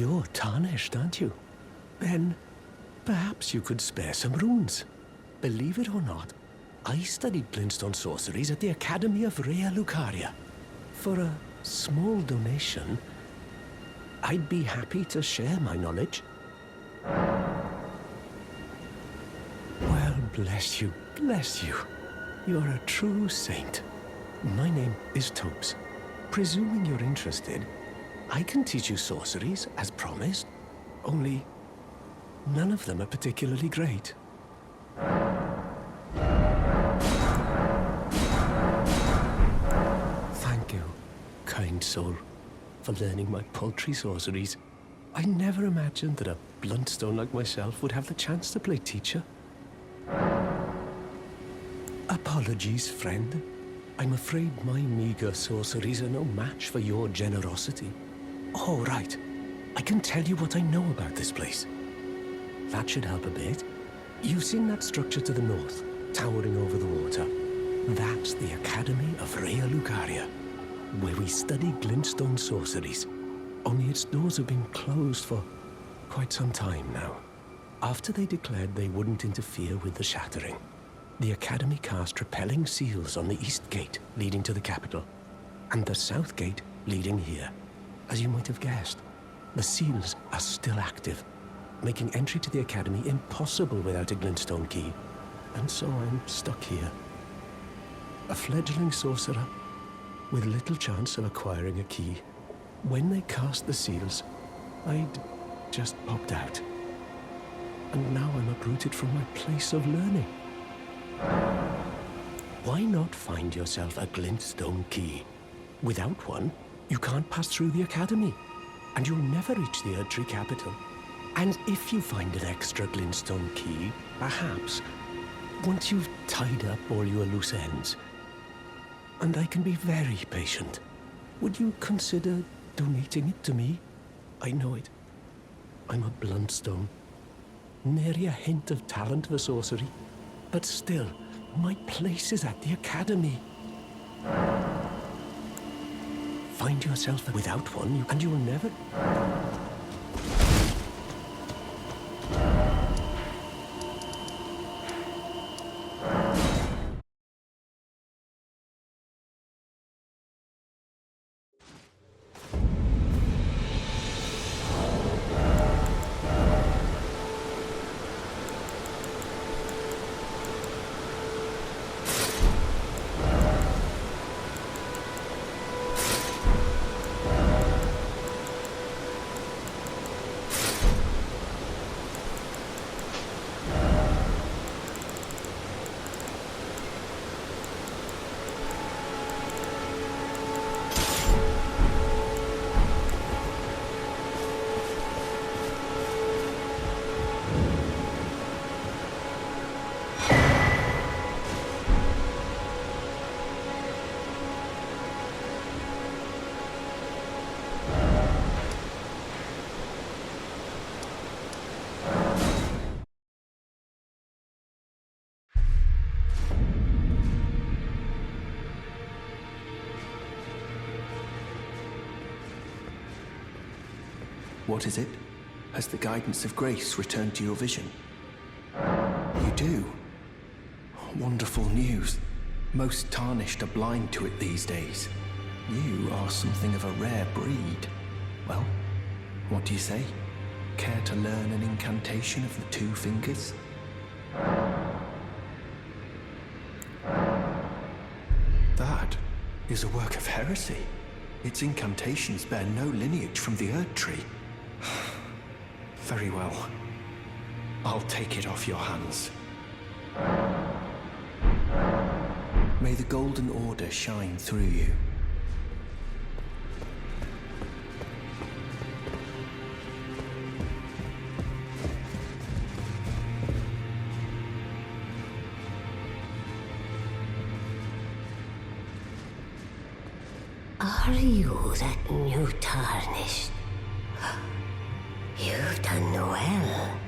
You're tarnished, aren't you? Then perhaps you could spare some runes. Believe it or not, I studied glintstone sorceries at the Academy of Rea Lucaria. For a small donation, I'd be happy to share my knowledge. Well, bless you, bless you. You're a true saint. My name is Topes. Presuming you're interested, I can teach you sorceries, as promised. Only, none of them are particularly great. Thank you, kind soul, for learning my paltry sorceries. I never imagined that a bluntstone like myself would have the chance to play teacher. Apologies, friend. I'm afraid my meager sorceries are no match for your generosity. Oh, right. I can tell you what I know about this place. That should help a bit. You've seen that structure to the north, towering over the water. That's the Academy of Rea Lucaria, where we study glintstone sorceries. Only its doors have been closed for quite some time now. After they declared they wouldn't interfere with the shattering, the Academy cast repelling seals on the east gate leading to the capital, and the south gate leading here. As you might have guessed, the seals are still active, making entry to the Academy impossible without a glintstone key. And so I'm stuck here. A fledgling sorcerer with little chance of acquiring a key. When they cast the seals, I'd just popped out. And now I'm uprooted from my place of learning. Why not find yourself a glintstone key? Without one, you can't pass through the Academy, and you'll never reach the Erdtree capital. And if you find an extra glintstone key, perhaps, once you've tied up all your loose ends, and I can be very patient, would you consider donating it to me? I know it. I'm a bluntstone. Nary a hint of talent for sorcery. But still, my place is at the Academy. Find yourself without one, and you'll never... What is it? Has the guidance of grace returned to your vision? You do? Wonderful news. Most tarnished are blind to it these days. You are something of a rare breed. Well, what do you say? Care to learn an incantation of the two fingers? That is a work of heresy. Its incantations bear no lineage from the Erdtree. Very well. I'll take it off your hands. May the Golden Order shine through you. Are you that new tarnished? You've done well.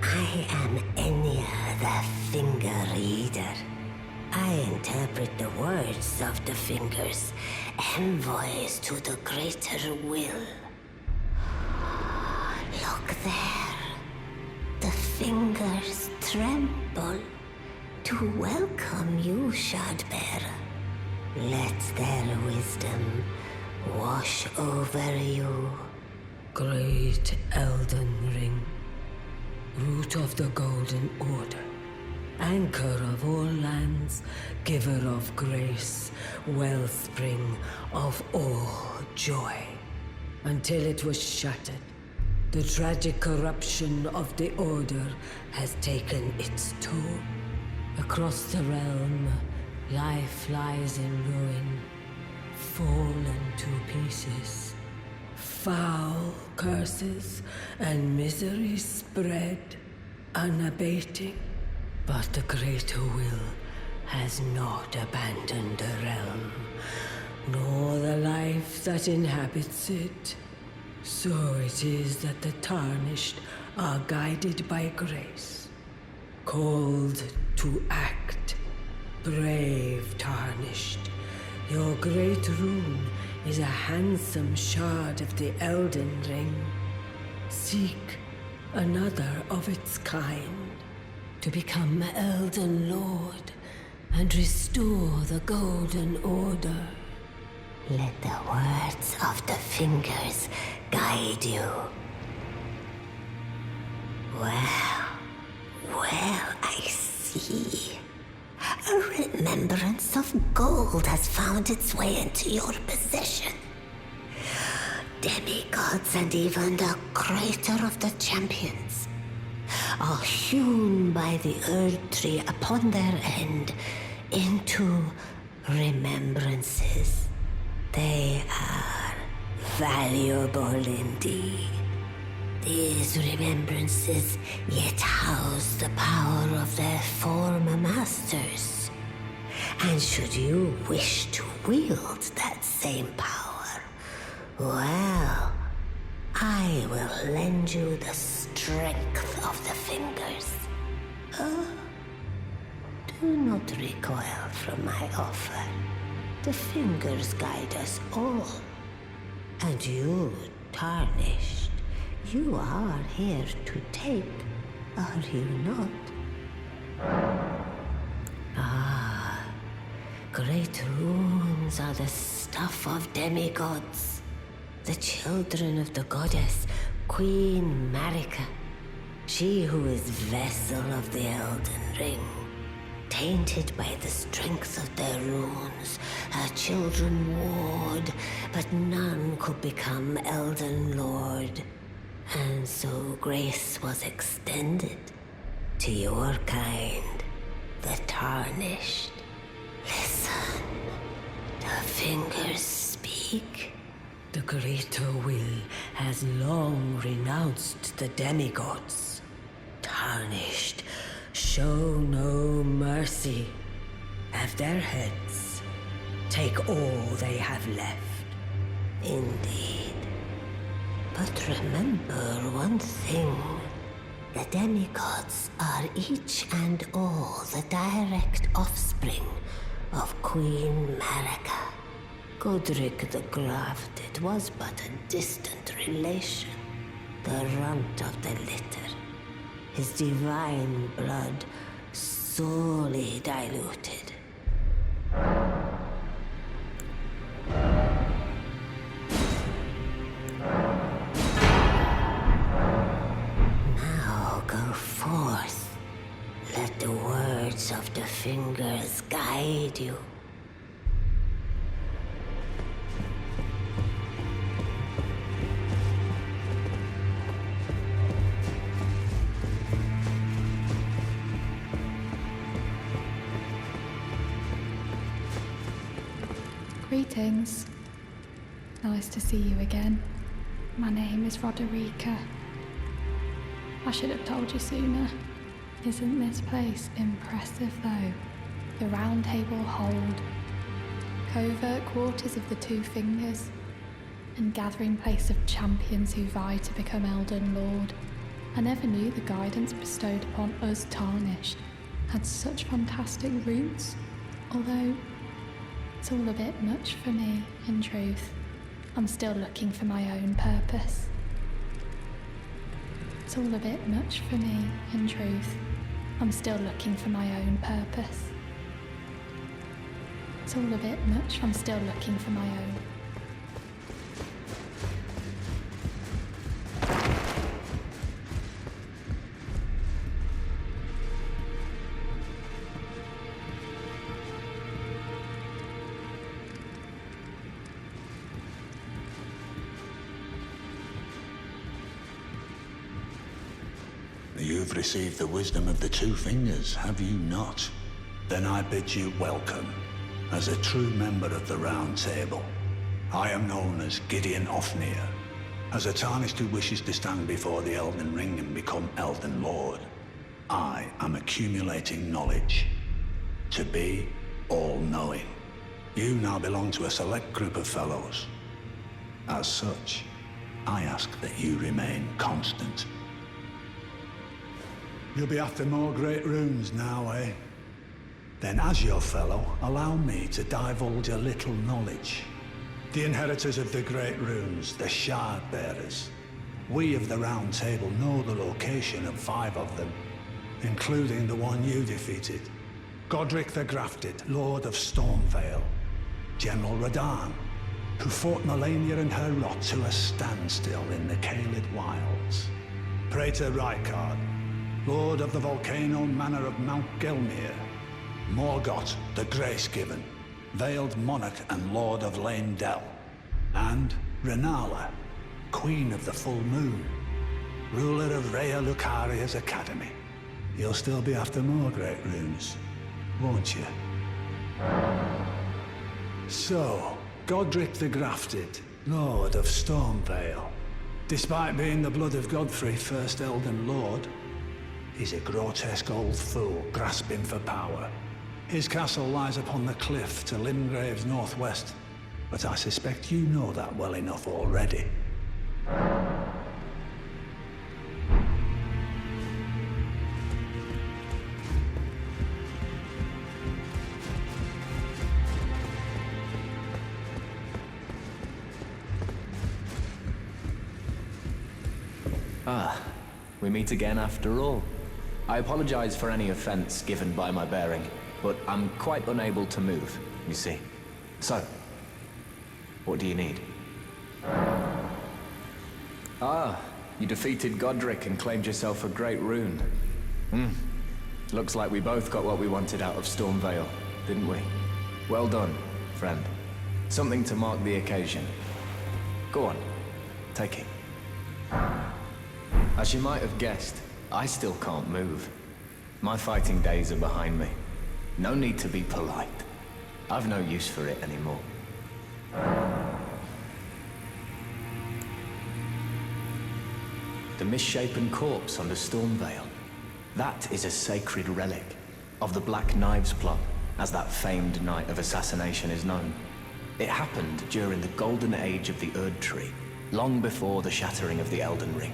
I am Enya the Finger Reader. I interpret the words of the fingers, envoys to the greater will. Look there. The fingers tremble to welcome you, Shardbearer. Let their wisdom wash over you. Great Elden Ring, root of the Golden Order, anchor of all lands, giver of grace, wellspring of all joy. Until it was shattered, the tragic corruption of the Order has taken its toll. Across the realm, life lies in ruin, fallen to pieces. Foul curses and misery spread, unabating. But the greater will has not abandoned the realm, nor the life that inhabits it. So it is that the Tarnished are guided by grace, called to act. Brave Tarnished, your great rune is a handsome shard of the Elden Ring. Seek another of its kind to become Elden Lord and restore the Golden Order. Let the words of the fingers guide you. Well, I see. A remembrance of gold has found its way into your possession. Demigods and even the creator of the champions are hewn by the Earth Tree upon their end into remembrances. They are valuable indeed. These remembrances yet house the power of their former masters. And should you wish to wield that same power, well, I will lend you the strength of the fingers. Do not recoil from my offer. The fingers guide us all. And you, Tarnished, you are here to take, are you not? Great runes are the stuff of demigods, the children of the goddess, Queen Marika, she who is vessel of the Elden Ring. Tainted by the strength of their runes, her children warred, but none could become Elden Lord. And so grace was extended to your kind, the Tarnished. Listen, the fingers speak. The greater will has long renounced the demigods. Tarnished, show no mercy. Have their heads. Take all they have left. Indeed. But remember one thing. The demigods are each and all the direct offspring of Queen Marika. Godric the Grafted was but a distant relation, the runt of the litter. His divine blood sorely diluted. Now go forth. Let the words of the fingers guide you. Greetings. Nice to see you again. My name is Roderica. I should have told you sooner. Isn't this place impressive though? The Round Table Hold, covert quarters of the Two Fingers, and gathering place of champions who vie to become Elden Lord. I never knew the guidance bestowed upon us Tarnished had such fantastic roots, although it's all a bit much for me, in truth. I'm still looking for my own purpose. It's all a bit much for me, in truth. I'm still looking for my own purpose. It's all a bit much. I'm still looking for my own. You've received the wisdom of the Two Fingers, have you not? Then I bid you welcome, as a true member of the Round Table. I am known as Gideon Ofnir, as a Tarnished who wishes to stand before the Elden Ring and become Elden Lord. I am accumulating knowledge, to be all-knowing. You now belong to a select group of fellows. As such, I ask that you remain constant. You'll be after more great runes now, eh? Then as your fellow, allow me to divulge a little knowledge. The inheritors of the great runes, the Shard Bearers. We of the Round Table know the location of 5 of them, including the one you defeated. Godric the Grafted, Lord of Stormvale. General Radahn, who fought Melania and her rot to a standstill in the Caelid Wilds. Praetor Rykard, Lord of the Volcano Manor of Mount Gelmir. Morgoth, the Grace-Given, Veiled Monarch and Lord of Leyndell. And Renala, Queen of the Full Moon, ruler of Rhea Lucaria's Academy. You'll still be after more great runes, won't you? So, Godric the Grafted, Lord of Stormvale. Despite being the blood of Godfrey, first Elden Lord, he's a grotesque old fool grasping for power. His castle lies upon the cliff to Limgrave's northwest, but I suspect you know that well enough already. Ah, we meet again after all. I apologize for any offense given by my bearing, but I'm quite unable to move, you see. So, what do you need? Ah, you defeated Godric and claimed yourself a great rune. Looks like we both got what we wanted out of Stormvale, didn't we? Well done, friend. Something to mark the occasion. Go on, take it. As you might have guessed, I still can't move. My fighting days are behind me. No need to be polite. I've no use for it anymore. The misshapen corpse under Stormvale. That is a sacred relic of the Black Knives plot, as that famed night of assassination is known. It happened during the golden age of the Erd Tree, long before the shattering of the Elden Ring.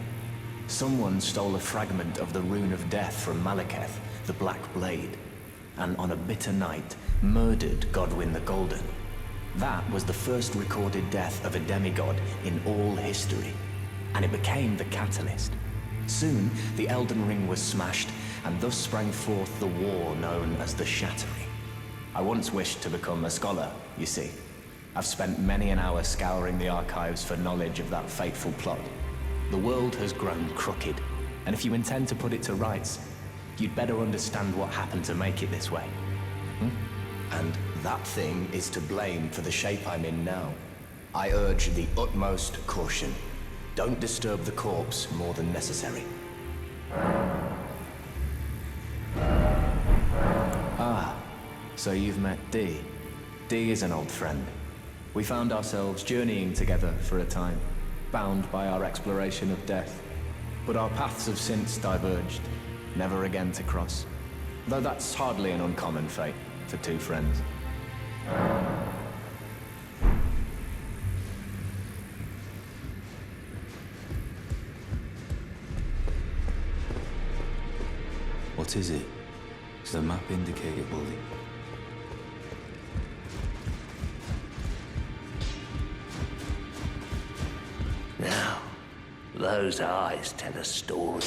Someone stole a fragment of the Rune of Death from Malekith, the Black Blade, and on a bitter night, murdered Godwyn the Golden. That was the first recorded death of a demigod in all history, and it became the catalyst. Soon, the Elden Ring was smashed, and thus sprang forth the war known as the Shattering. I once wished to become a scholar, you see. I've spent many an hour scouring the archives for knowledge of that fateful plot. The world has grown crooked, and if you intend to put it to rights, you'd better understand what happened to make it this way. And that thing is to blame for the shape I'm in now. I urge the utmost caution. Don't disturb the corpse more than necessary. Ah, so you've met Dee. Dee is an old friend. We found ourselves journeying together for a time, bound by our exploration of death. But our paths have since diverged, never again to cross. Though that's hardly an uncommon fate for two friends. What is it? Does the map indicate it, Bully? Now, Those eyes tell a story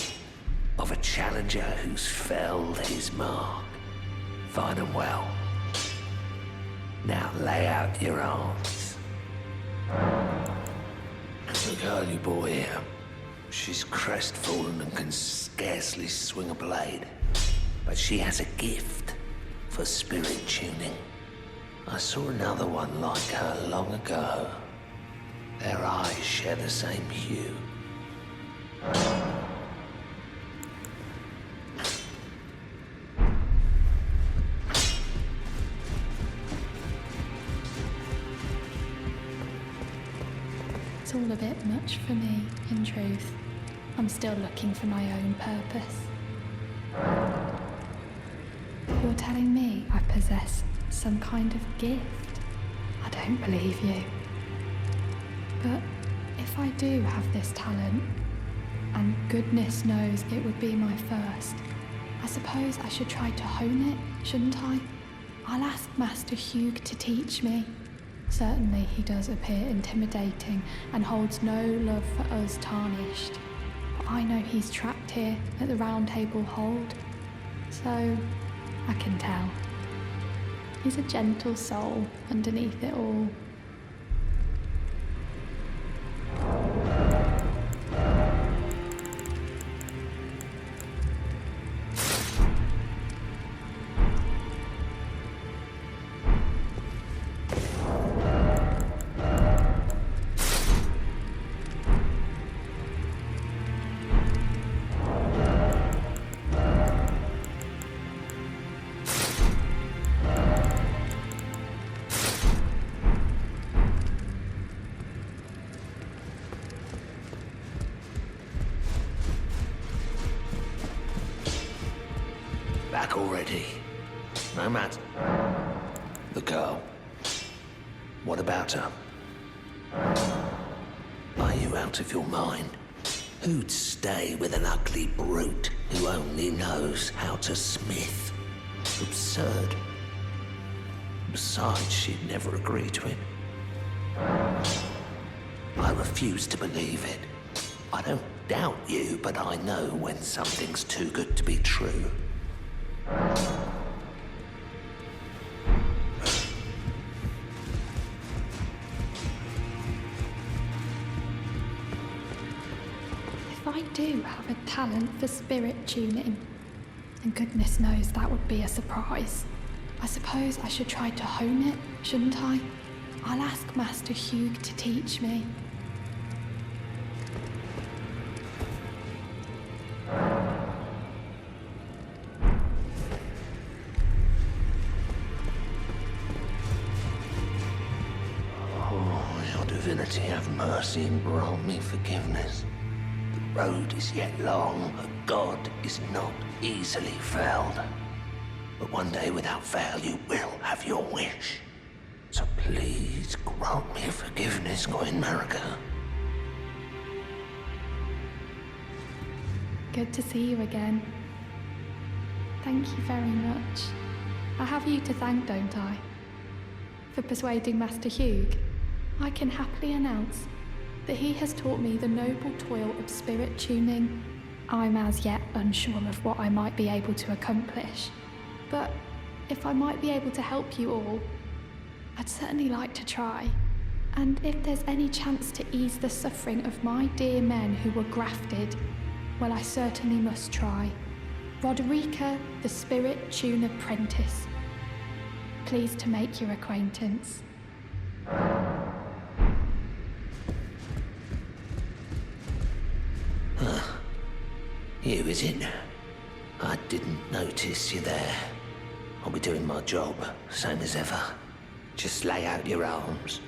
of a challenger who's felled his mark. Fine and well. Now lay out your arms. The girl you brought here, she's crestfallen and can scarcely swing a blade. But she has a gift for spirit tuning. I saw another one like her long ago. Their eyes share the same hue. It's all a bit much for me, in truth. I'm still looking for my own purpose. You're telling me I possess some kind of gift? I don't believe you. But if I do have this talent, and goodness knows it would be my first, I suppose I should try to hone it, shouldn't I? I'll ask Master Hugh to teach me. Certainly he does appear intimidating and holds no love for us tarnished. But I know he's trapped here at the Round Table Hold, so I can tell. He's a gentle soul underneath it all. Back already. No matter. The girl. What about her? Are you out of your mind? Who'd stay with an ugly brute who only knows how to smith? Absurd. Besides, she'd never agree to it. I refuse to believe it. I don't doubt you, but I know when something's too good to be true. If I do have a talent for spirit tuning, and goodness knows that would be a surprise, I suppose I should try to hone it, shouldn't I? I'll ask Master Hugh to teach me. Divinity, have mercy and grant me forgiveness. The road is yet long, a god is not easily felled. But one day without fail you will have your wish. So please grant me forgiveness, Queen Marika. Good to see you again. Thank you very much. I have you to thank, don't I? For persuading Master Hugh. I can happily announce that he has taught me the noble toil of spirit tuning. I'm as yet unsure of what I might be able to accomplish, but if I might be able to help you all, I'd certainly like to try. And if there's any chance to ease the suffering of my dear men who were grafted, well, I certainly must try. Roderica, the Spirit Tune Apprentice. Pleased to make your acquaintance. You, is it? I didn't notice you there. I'll be doing my job, same as ever. Just lay out your arms.